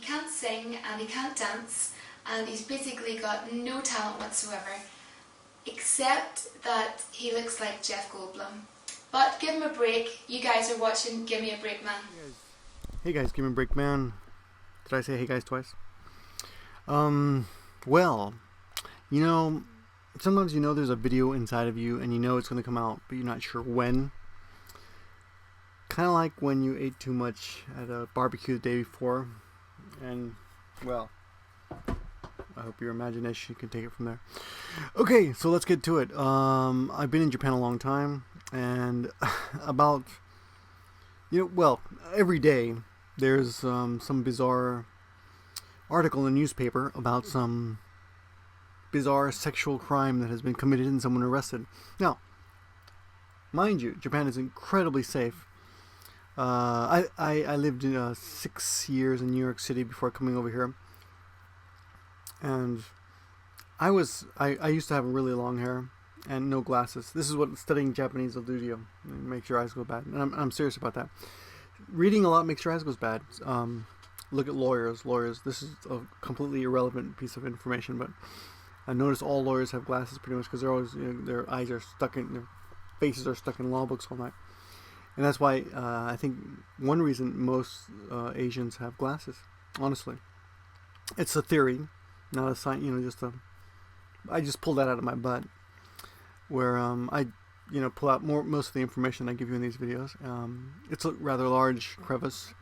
can't sing and he can't dance and he's basically got no talent whatsoever, except that he looks like Jeff Goldblum. But give him a break. You guys are watching Gimmeabreakman. Hey guys, Gimmeabreakman. Did I say hey guys twice? Well, you know, sometimes you know there's a video inside of you and you know it's going to come out, but you're not sure when. Kind of like when you ate too much at a barbecue the day before. And, well, I hope your imagination can take it from there. Okay, so let's get to it. I've been in Japan a long time, and about, every day there's some bizarre article in the newspaper about some bizarre sexual crime that has been committed and someone arrested. Now, mind you, Japan is incredibly safe. I lived 6 years in New York City before coming over here, and I used to have really long hair and no glasses. This is what studying Japanese will do to you. It makes your eyes go bad, and I'm serious about that. Reading a lot makes your eyes go bad. Look at lawyers. This is a completely irrelevant piece of information, but I notice all lawyers have glasses pretty much because they're always, their eyes are stuck in, their faces are stuck in law books all night. And that's why I think one reason most Asians have glasses, honestly. It's a theory, not a science, I just pulled that out of my butt, where I pull out most of the information I give you in these videos. It's a rather large crevice,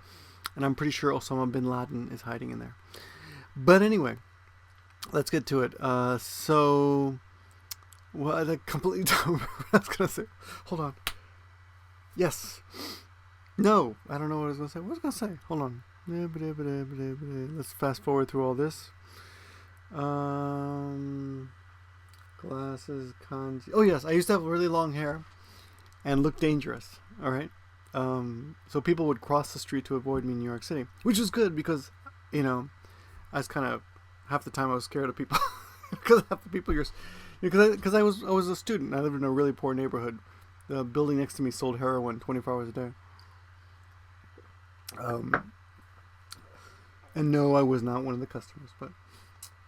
and I'm pretty sure Osama bin Laden is hiding in there. But anyway, let's get to it. I completely don't remember what I was going to say. Hold on. Yes. No. I don't know what I was going to say. What was I going to say? Hold on. Let's fast forward through all this. Glasses, kanji. Oh, yes. I used to have really long hair and look dangerous. All right. So people would cross the street to avoid me in New York City, which was good because, I was kind of, half the time I was scared of people because half the people because I was a student. I lived in a really poor neighborhood. The building next to me sold heroin 24 hours a day. And no, I was not one of the customers. But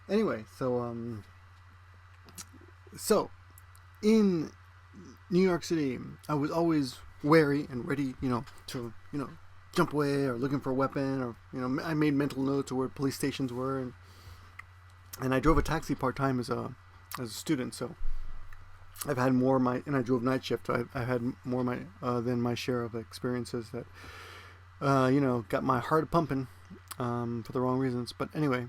anyway, so in New York City, I was always wary and ready, to jump away or looking for a weapon, or I made mental notes of where police stations were, and I drove a taxi part time as a student, so I've had more and I drove night shift. So I've had more than my share of experiences that got my heart pumping for the wrong reasons. But anyway,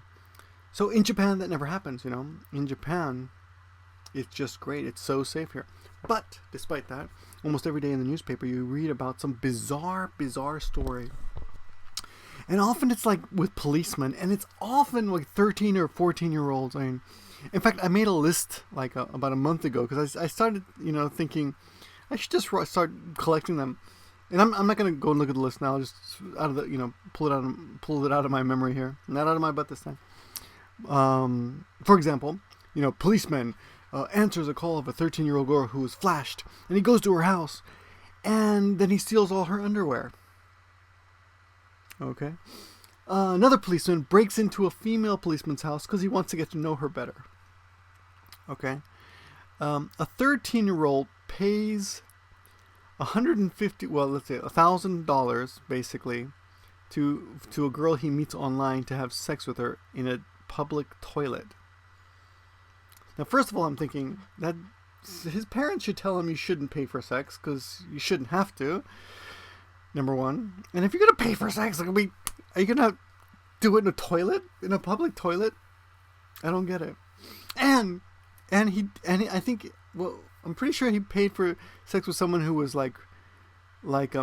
so in Japan that never happens. In Japan it's just great. It's so safe here. But despite that, almost every day in the newspaper you read about some bizarre story. And often it's like with policemen, and it's often like 13 or 14-year-olds. I mean, in fact, I made a list like about a month ago because I started, thinking I should just start collecting them. And I'm not going to go and look at the list now. I'll just out of the, pull it out of my memory here, not out of my butt this time. For example, policeman answers a call of a 13-year-old girl who was flashed, and he goes to her house, and then he steals all her underwear. Okay. Another policeman breaks into a female policeman's house because he wants to get to know her better. Okay. A 13-year-old pays $1,000 basically to a girl he meets online to have sex with her in a public toilet. Now, first of all, I'm thinking that his parents should tell him you shouldn't pay for sex because you shouldn't have to. Number one. And if you're going to pay for sex, are you going to do it in a toilet? In a public toilet? I don't get it. And I think, I'm pretty sure he paid for sex with someone who was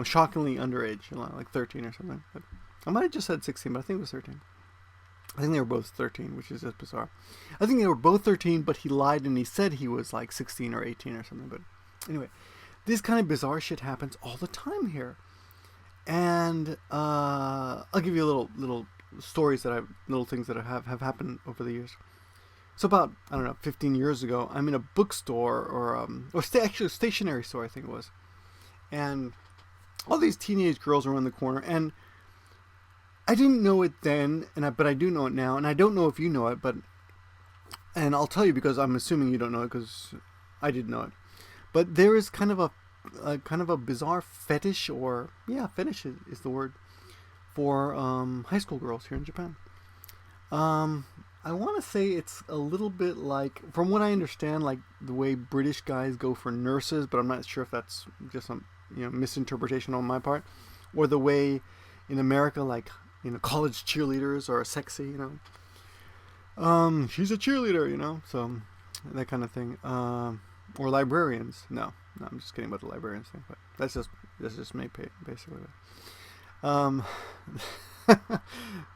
shockingly underage, like 13 or something. But I might have just said 16, but I think it was 13. I think they were both 13, which is just bizarre. I think they were both 13, but he lied and he said he was like 16 or 18 or something. But anyway, this kind of bizarre shit happens all the time here. And I'll give you little stories little things that have happened over the years. So about, 15 years ago, I'm in a bookstore or actually a stationery store, I think it was. And all these teenage girls are in the corner, and I didn't know it then, but I do know it now, and I don't know if you know it, and I'll tell you because I'm assuming you don't know it because I didn't know it. But there is kind of a bizarre fetish, or fetish is the word for high school girls here in Japan. I want to say it's a little bit like, from what I understand, like the way British guys go for nurses, but I'm not sure if that's just some misinterpretation on my part, or the way in America, like college cheerleaders are sexy, she's a cheerleader, so that kind of thing, or librarians. No, I'm just kidding about the librarians thing, but that's just me basically.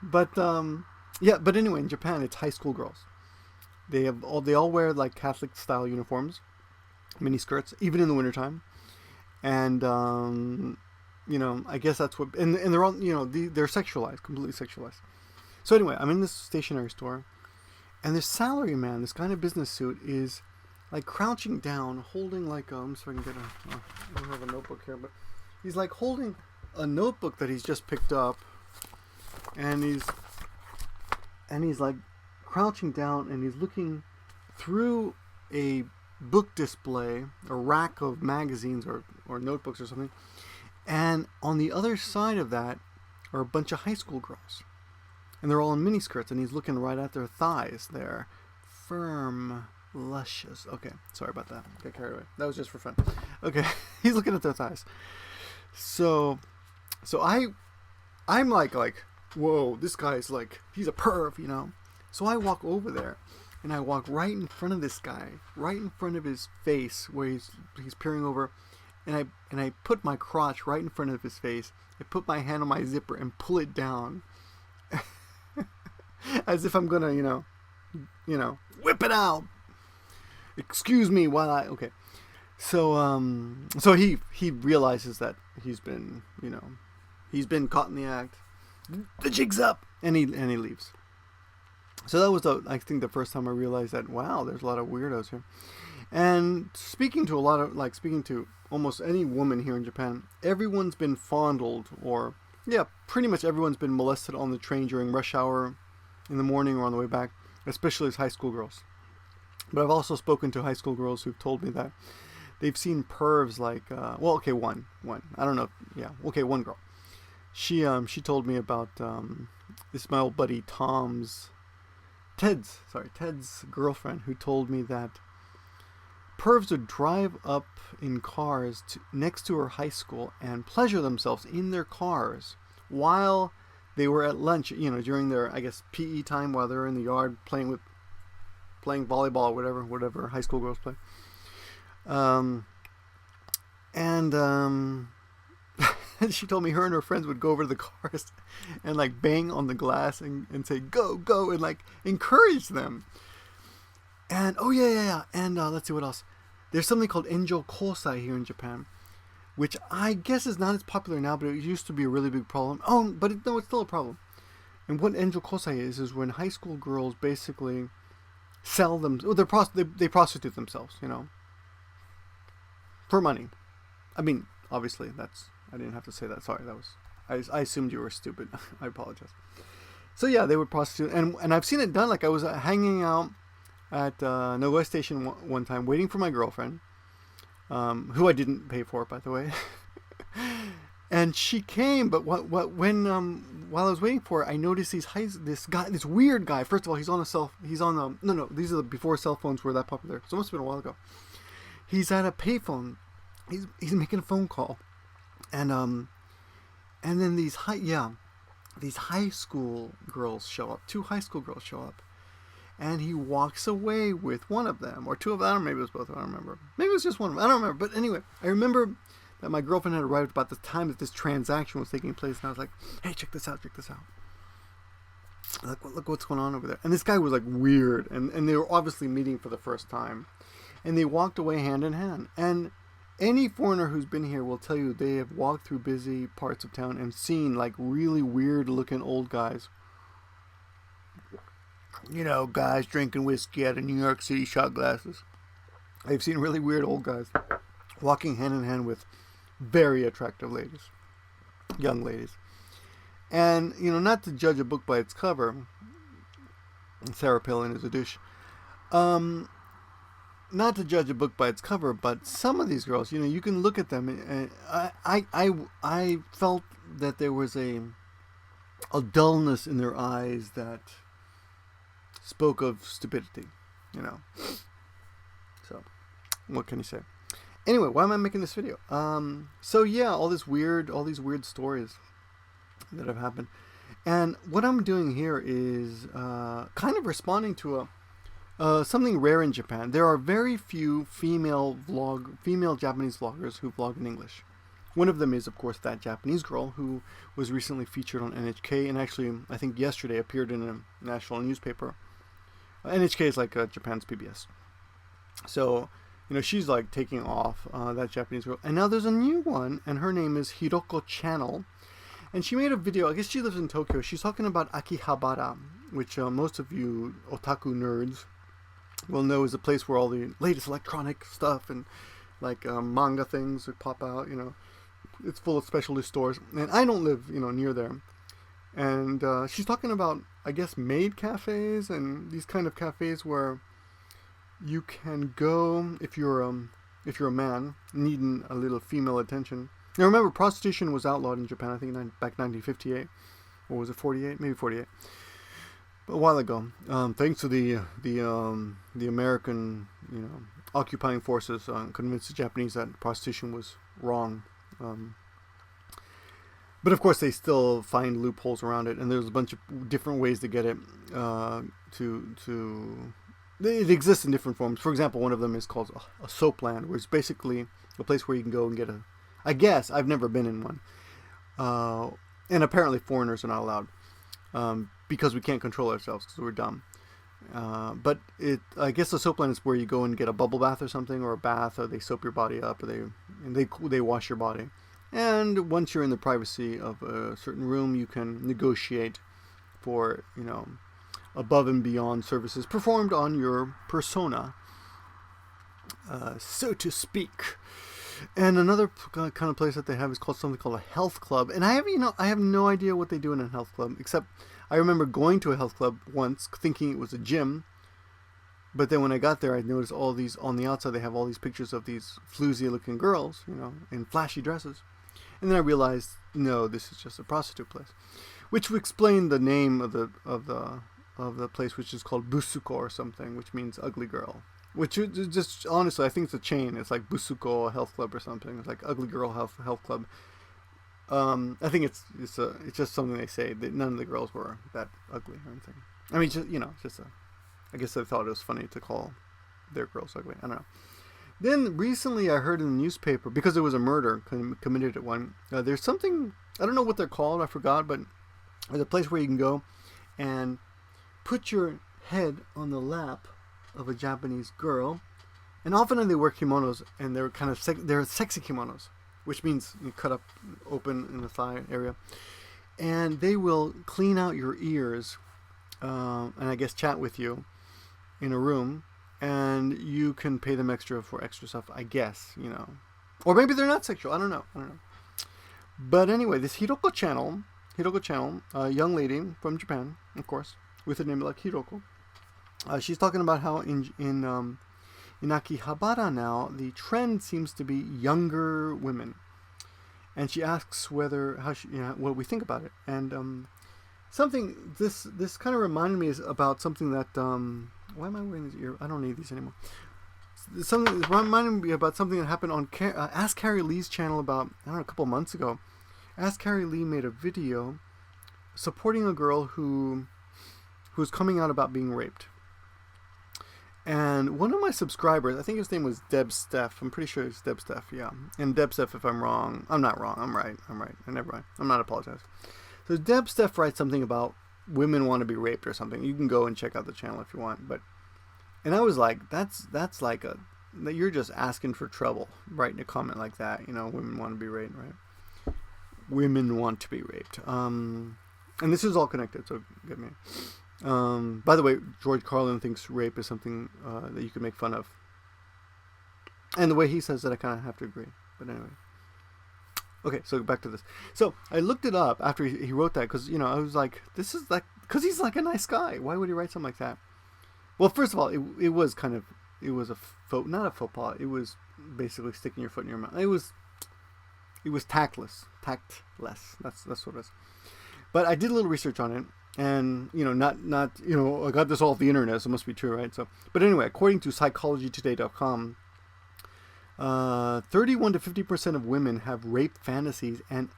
But anyway, in Japan, it's high school girls. They all wear like Catholic style uniforms, mini skirts, even in the wintertime. And I guess that's what, and they're all, they're sexualized, completely sexualized. So anyway, I'm in this stationery store, and this salary man, this guy in a business suit, is like crouching down, holding like so I can get I don't have a notebook here, but he's like holding a notebook that he's just picked up, and he's like crouching down, and he's looking through a book display, a rack of magazines or notebooks or something, and on the other side of that are a bunch of high school girls, and they're all in miniskirts, and he's looking right at their thighs. They're firm, luscious. Okay, sorry about that. Got carried away. That was just for fun. Okay, he's looking at their thighs. So I'm like, whoa, this guy's like, he's a perv, So I walk over there, and I walk right in front of this guy, right in front of his face, where he's peering over, and I put my crotch right in front of his face. I put my hand on my zipper and pull it down, as if I'm gonna, whip it out. Excuse me while okay. So he realizes that he's been caught in the act. The jig's up, and he leaves. So that was I think the first time I realized that, wow, there's a lot of weirdos here. And speaking to almost any woman here in Japan, everyone's been fondled, or pretty much everyone's been molested on the train during rush hour in the morning or on the way back, especially as high school girls. But I've also spoken to high school girls who've told me that they've seen pervs like, one. I don't know. One girl. She told me about, this is my old buddy Ted's girlfriend, who told me that pervs would drive up in cars next to her high school and pleasure themselves in their cars while they were at lunch, during their, I guess, PE time, while they're in the yard playing volleyball or whatever high school girls play. She told me her and her friends would go over to the cars and like bang on the glass and say, go, go, and like encourage them. And and let's see what else. There's something called Enjo Kosai here in Japan, which I guess is not as popular now, but it used to be a really big problem. It's still a problem. And what Enjo Kosai is when high school girls basically sell them, they prostitute themselves, for money. I mean, obviously I didn't have to say that. Sorry, I assumed you were stupid. I apologize. So they would prostitute, and I've seen it done. Like I was hanging out at Nagoya Station one time, waiting for my girlfriend, who I didn't pay for, by the way. And she came, but when while I was waiting for her, I noticed this weird guy. First of all, these are the before cell phones were that popular. So it must have been a while ago. He's at a payphone. He's making a phone call. And then these high school girls show up. 2 high school girls show up, and he walks away with one of them, or 2 of them. I don't know, maybe it was both. I don't remember. Maybe it was just one of them. I don't remember. But anyway, I remember that my girlfriend had arrived about the time that this transaction was taking place, and I was like, "Hey, check this out! Look what's going on over there." And this guy was like weird, and they were obviously meeting for the first time, and they walked away hand in hand. And any foreigner who's been here will tell you they have walked through busy parts of town and seen like really weird looking old guys. Guys drinking whiskey out of New York City shot glasses. I've seen really weird old guys walking hand in hand with very attractive ladies, young ladies. And, not to judge a book by its cover, Sarah Palin is a douche. Not to judge a book by its cover, but some of these girls, you can look at them, and I felt that there was a dullness in their eyes that spoke of stupidity, So, what can you say? Anyway, why am I making this video? So yeah, all these weird stories that have happened, and what I'm doing here is kind of responding to something rare in Japan. There are very few female Japanese vloggers who vlog in English. One of them is, of course, that Japanese girl who was recently featured on NHK, and actually, I think yesterday appeared in a national newspaper. NHK is like Japan's PBS. So, she's like taking off, that Japanese girl. And now there's a new one, and her name is Hiroko Channel. And she made a video, I guess she lives in Tokyo. She's talking about Akihabara, which most of you otaku nerds will know is a place where all the latest electronic stuff and like manga things would pop out, It's full of specialty stores. And I don't live, near there. And she's talking about, I guess, maid cafes and these kind of cafes where you can go if you're a man needing a little female attention. Now remember, prostitution was outlawed in Japan, I think back 1958, or was it 48? Maybe 48. But a while ago, thanks to the American occupying forces, convinced the Japanese that prostitution was wrong. But of course, they still find loopholes around it, and there's a bunch of different ways to get it. It exists in different forms. For example, one of them is called a soap land, where it's basically a place where you can go and get I guess I've never been in one, and apparently foreigners are not allowed because we can't control ourselves because we're dumb. But I guess the soap land is where you go and get a bubble bath or something, or a bath, or they soap your body up, or they wash your body. And once you're in the privacy of a certain room, you can negotiate for, above and beyond services performed on your persona, so to speak. And another kind of place that they have is something called a health club. And I have no idea what they do in a health club, except I remember going to a health club once thinking it was a gym. But then when I got there, I noticed all these, on the outside, they have all these pictures of these floozy looking girls, in flashy dresses. And then I realized, no, this is just a prostitute place, which would explain the name of the place, which is called Busuko or something, which means ugly girl. Which is just, honestly, I think it's a chain. It's like Busuko Health Club or something. It's like Ugly Girl Health Club. I think it's just something they say. That none of the girls were that ugly or anything. I mean, I guess they thought it was funny to call their girls ugly. I don't know. Then recently I heard in the newspaper, because there was a murder committed at one, there's something, I don't know what they're called, I forgot, but there's a place where you can go and put your head on the lap of a Japanese girl, and often they wear kimonos, and they're kind of they're sexy kimonos, which means you cut up open in the thigh area, and they will clean out your ears, and I guess chat with you in a room, and you can pay them extra for extra stuff, I guess, or maybe they're not sexual. I don't know. But anyway, this Hiroko Channel, a young lady from Japan, of course, with a name like Hiroko. She's talking about how in Akihabara now the trend seems to be younger women, and she asks what we think about it. And something this kind of reminded me about something that why am I wearing these ear? I don't need these anymore. Something reminded me about something that happened on Ask Carrie Lee's channel about a couple months ago. Ask Carrie Lee made a video supporting a girl who was coming out about being raped. And one of my subscribers, I think his name was Deb Steff. I'm pretty sure it's Deb Steff, yeah. And Deb Steff, if I'm wrong, I'm not wrong. I'm right. I never mind. I'm not apologizing. So Deb Steff writes something about women want to be raped or something. You can go and check out the channel if you want. And I was like, that's like you're just asking for trouble, writing a comment like that. Women want to be raped, right? Women want to be raped. And this is all connected, so get me. By the way, George Carlin thinks rape is something that you can make fun of. And the way he says that, I kind of have to agree. But anyway. Okay, so back to this. So I looked it up after he wrote that because I was like, this is like because he's like a nice guy. Why would he write something like that? Well, first of all, it was kind of not a faux pas. It was basically sticking your foot in your mouth. It was tactless. That's what it is. But I did a little research on it, and not I got this off the internet, so it must be true, right? So, but anyway, according to psychologytoday.com, 31 to 50% of women have rape fantasies, and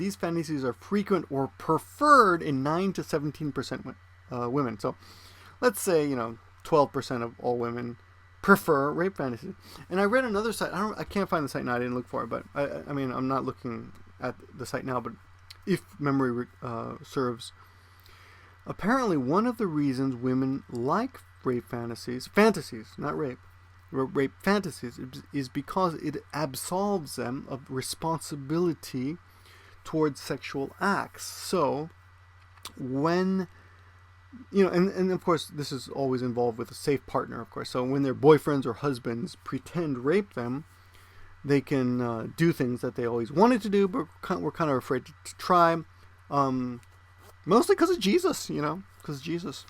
these fantasies are frequent or preferred in 9 to 17% women. So, let's say 12% of all women prefer rape fantasies. And I read another site. I can't find the site now. I didn't look for it, but I mean, I'm not looking at the site now. But if memory serves, apparently one of the reasons women like rape fantasies, not rape, rape fantasies, is because it absolves them of responsibility towards sexual acts. So when and of course this is always involved with a safe partner, of course. So when their boyfriends or husbands pretend rape them, they can do things that they always wanted to do, but were kind of afraid to try. Mostly because of Jesus, because Jesus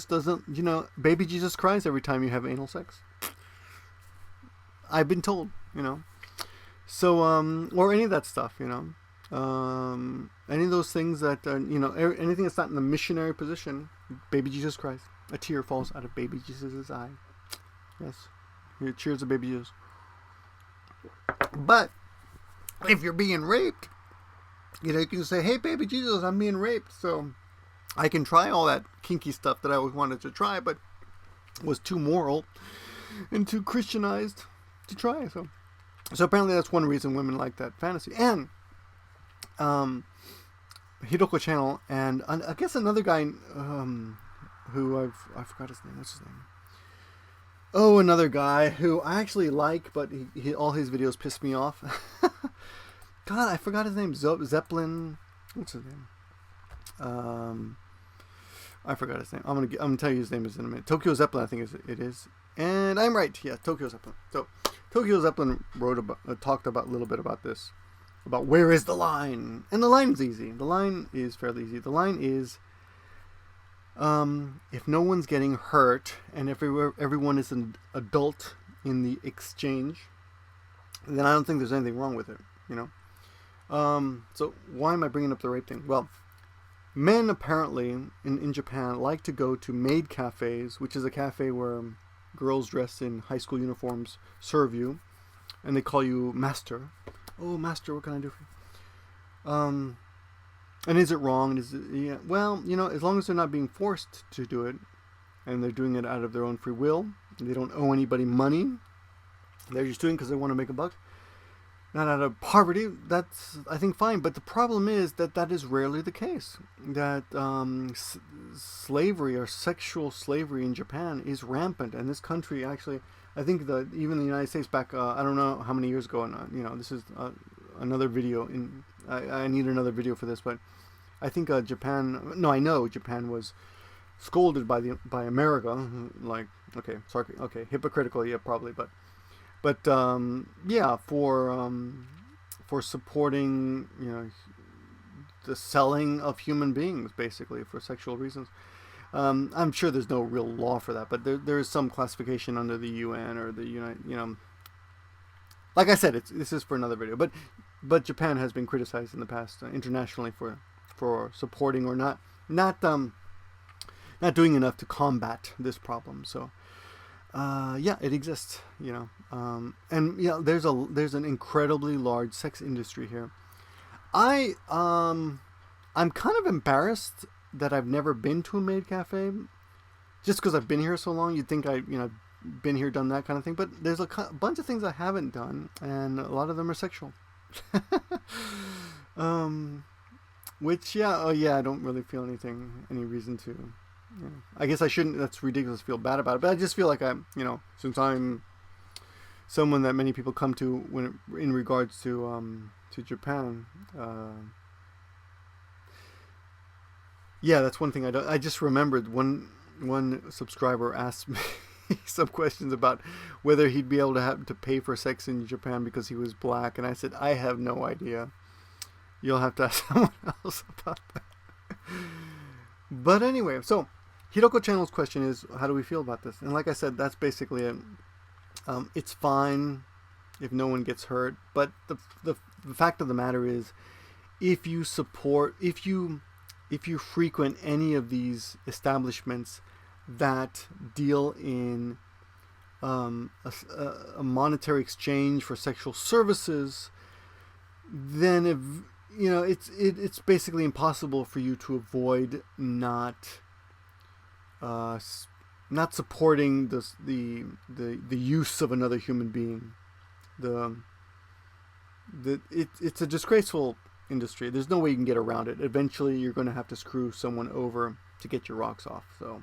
doesn't, baby Jesus cries every time you have anal sex. I've been told, So, or any of that stuff, any of those things that, anything that's not in the missionary position, baby Jesus cries. A tear falls out of baby Jesus' eye. Yes. Cheers to baby Jesus. But if you're being raped, you can say, hey, baby Jesus, I'm being raped. So I can try all that kinky stuff that I always wanted to try, but was too moral and too Christianized to try. So apparently that's one reason women like that fantasy. And Hidoko Channel and I guess another guy who I forgot his name. What's his name? Oh, another guy who I actually like, but all his videos piss me off. God, I forgot his name. Zeppelin. What's his name? I forgot his name. I'm gonna tell you his name is in a minute. Tokyo Zeppelin, I think it is. And I'm right. Yeah, Tokyo Zeppelin. So Tokyo Zeppelin talked about a little bit about this, about where is the line, and the line is easy. The line is fairly easy. The line is, if no one's getting hurt and everyone is an adult in the exchange, then I don't think there's anything wrong with it. So why am I bringing up the rape thing? Well, men apparently in Japan like to go to maid cafes, which is a cafe where girls dressed in high school uniforms serve you, and they call you master. Oh, master, what can I do for you? And is it wrong? Yeah. Well, as long as they're not being forced to do it, and they're doing it out of their own free will, and they don't owe anybody money, they're just doing it because they want to make a buck, not out of poverty, that's, I think, fine. But the problem is that is rarely the case. That slavery or sexual slavery in Japan is rampant. And this country, actually, I think even the United States back, I don't know how many years ago, and this is another video. I need another video for this, but I think I know Japan was scolded by America, like, okay, hypocritical, yeah, probably, but yeah, for supporting the selling of human beings, basically, for sexual reasons. I'm sure there's no real law for that, but there is some classification under the UN or the United. Like I said, this is for another video, but Japan has been criticized in the past internationally for supporting or not doing enough to combat this problem. So. Yeah, it exists, and there's an incredibly large sex industry here. I'm kind of embarrassed that I've never been to a maid cafe, just because I've been here so long. You'd think I've been here, done that kind of thing, but there's a bunch of things I haven't done, and a lot of them are sexual. Which I don't really feel any reason to. I guess I shouldn't. That's ridiculous to feel bad about it, but I just feel like since I'm someone that many people come to in regards to Japan. Yeah, that's one thing I don't. I just remembered one subscriber asked me. some questions about whether he'd be able to have to pay for sex in Japan because he was black, and I said I have no idea. You'll have to ask someone else about that. But anyway, so Hiroko Channel's question is, how do we feel about this? And like I said, that's basically it. It's fine if no one gets hurt, but the fact of the matter is, if you frequent any of these establishments that deal in a monetary exchange for sexual services, then if it's basically impossible for you to avoid not supporting the use of another human being. It's a disgraceful industry. There's no way you can get around it. Eventually, you're going to have to screw someone over to get your rocks off. So,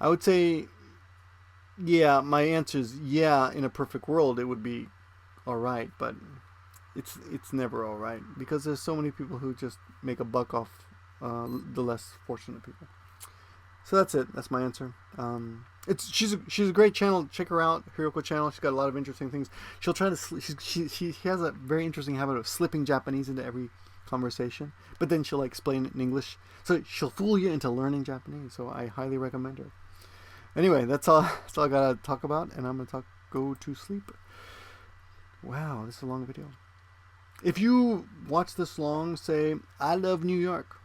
I would say, yeah. My answer is yeah. In a perfect world, it would be all right, but it's never all right because there's so many people who just make a buck off the less fortunate people. So that's it. That's my answer. She's a great channel. Check her out, Hiroko Channel. She's got a lot of interesting things. She'll try to she has a very interesting habit of slipping Japanese into every conversation, but then she'll explain it in English. So she'll fool you into learning Japanese. So I highly recommend her. Anyway, that's all I gotta talk about, and I'm gonna go to sleep. Wow, this is a long video. If you watch this long, say I love New York.